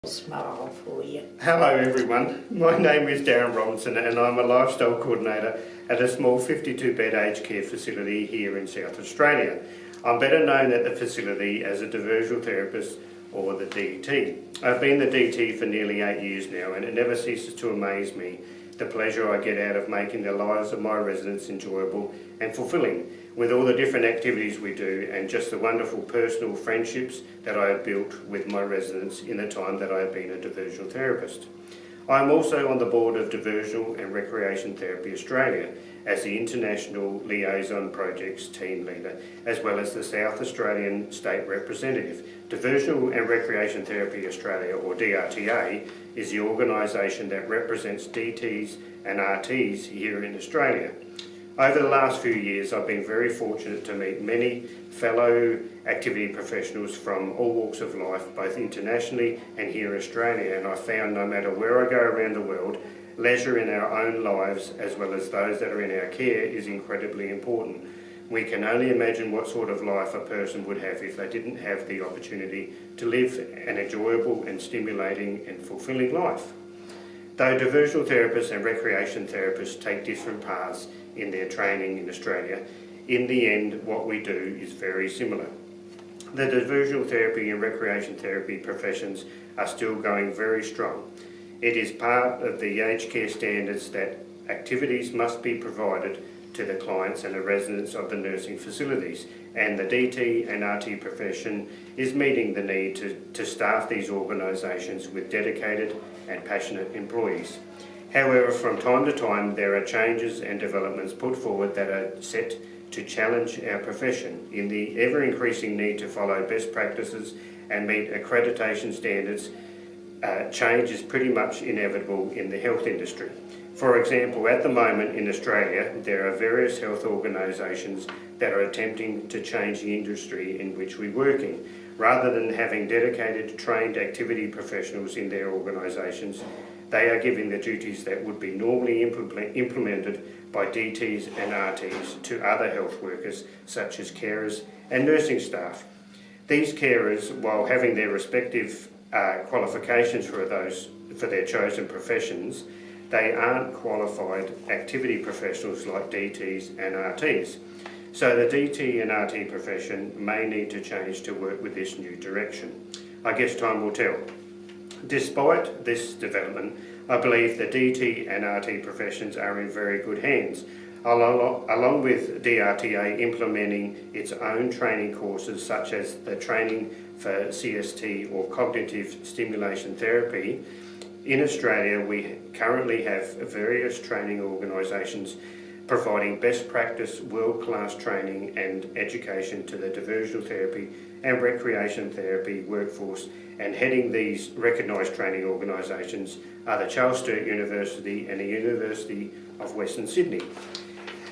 smile for you. Hello everyone, my name is Darren Robinson and I'm a lifestyle coordinator at a small 52-bed aged care facility here in South Australia. I'm better known at the facility as a diversional therapist, or the DT. I've been the DT for nearly 8 years now, and it never ceases to amaze me the pleasure I get out of making the lives of my residents enjoyable and fulfilling with all the different activities we do, and just the wonderful personal friendships that I have built with my residents in the time that I have been a diversional therapist. I am also on the board of Diversional and Recreation Therapy Australia as the International Liaison Projects Team Leader, as well as the South Australian State Representative. Diversional and Recreation Therapy Australia, or DRTA, is the organisation that represents DTs and RTs here in Australia. Over the last few years, I've been very fortunate to meet many fellow activity professionals from all walks of life, both internationally and here in Australia, and I found no matter where I go around the world, leisure in our own lives, as well as those that are in our care, is incredibly important. We can only imagine what sort of life a person would have if they didn't have the opportunity to live an enjoyable and stimulating and fulfilling life. Though diversional therapists and recreation therapists take different paths in their training in Australia, in the end what we do is very similar. The diversional therapy and recreation therapy professions are still going very strong. It is part of the aged care standards that activities must be provided to the clients and the residents of the nursing facilities, and the DT and RT profession is meeting the need to staff these organisations with dedicated and passionate employees. However, from time to time there are changes and developments put forward that are set to challenge our profession in the ever-increasing need to follow best practices and meet accreditation standards. Change is pretty much inevitable in the health industry. For example, at the moment in Australia, there are various health organisations that are attempting to change the industry in which we work in. Rather than having dedicated, trained activity professionals in their organisations, they are giving the duties that would be normally implemented by DTs and RTs to other health workers, such as carers and nursing staff. These carers, while having their respective qualifications for their chosen professions, they aren't qualified activity professionals like DTs and RTs. So the DT and RT profession may need to change to work with this new direction. I guess time will tell. Despite this development, I believe the DT and RT professions are in very good hands, along with DRTA implementing its own training courses, such as the training for CST or cognitive stimulation therapy. In Australia, we currently have various training organisations providing best practice, world-class training and education to the diversional therapy and recreation therapy workforce, and heading these recognised training organisations are the Charles Sturt University and the University of Western Sydney.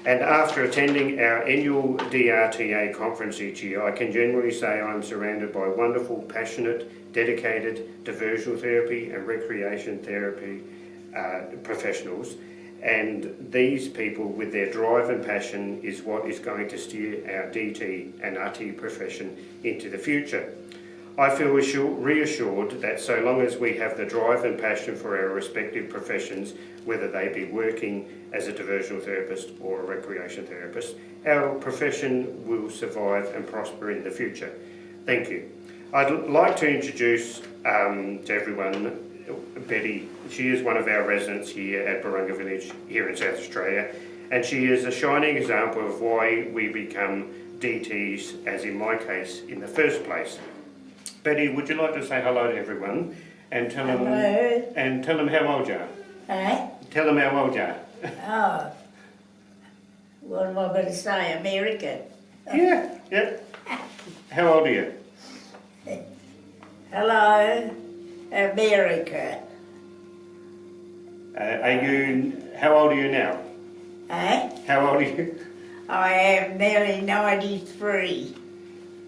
And after attending our annual DRTA conference each year, I can generally say I'm surrounded by wonderful, passionate, dedicated diversional therapy and recreation therapy professionals. And these people, with their drive and passion, is what is going to steer our DT and RT profession into the future. I feel reassured that so long as we have the drive and passion for our respective professions, whether they be working as a diversional therapist or a recreation therapist, our profession will survive and prosper in the future. Thank you. I'd like to introduce to everyone Betty. She is one of our residents here at Barunga Village here in South Australia, and she is a shining example of why we become DTs, as in my case, in the first place. Betty, would you like to say hello to everyone and tell them how old you are? Eh? Tell them how old you are. Oh, what am I going to say? America? Yeah. How old are you? Hello, America. How old are you now? Eh? How old are you? I am nearly 93.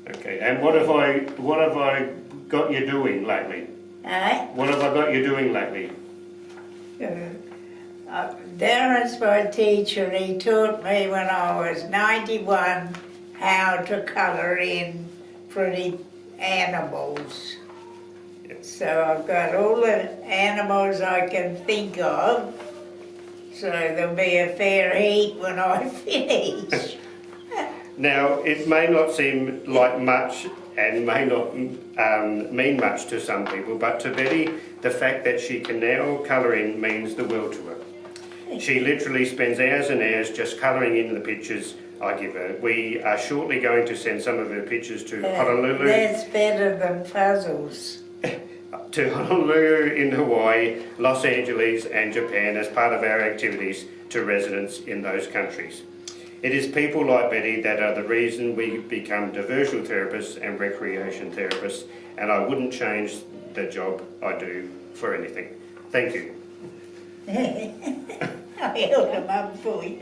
Okay, and what have I got you doing lately? Eh? What have I got you doing lately? Darren's my teacher, and he taught me when I was 91 how to colour in pretty animals. So I've got all the animals I can think of. So there'll be a fair heap when I finish. Now, it may not seem like much and may not mean much to some people, but to Betty, the fact that she can now colour in means the world to her. She literally spends hours and hours just colouring in the pictures I give her. We are shortly going to send some of her pictures to Honolulu. That's better than puzzles. To Honolulu in Hawaii, Los Angeles and Japan as part of our activities to residents in those countries. It is people like Betty that are the reason we become diversional therapists and recreation therapists, and I wouldn't change the job I do for anything. Thank you. I held them up for you.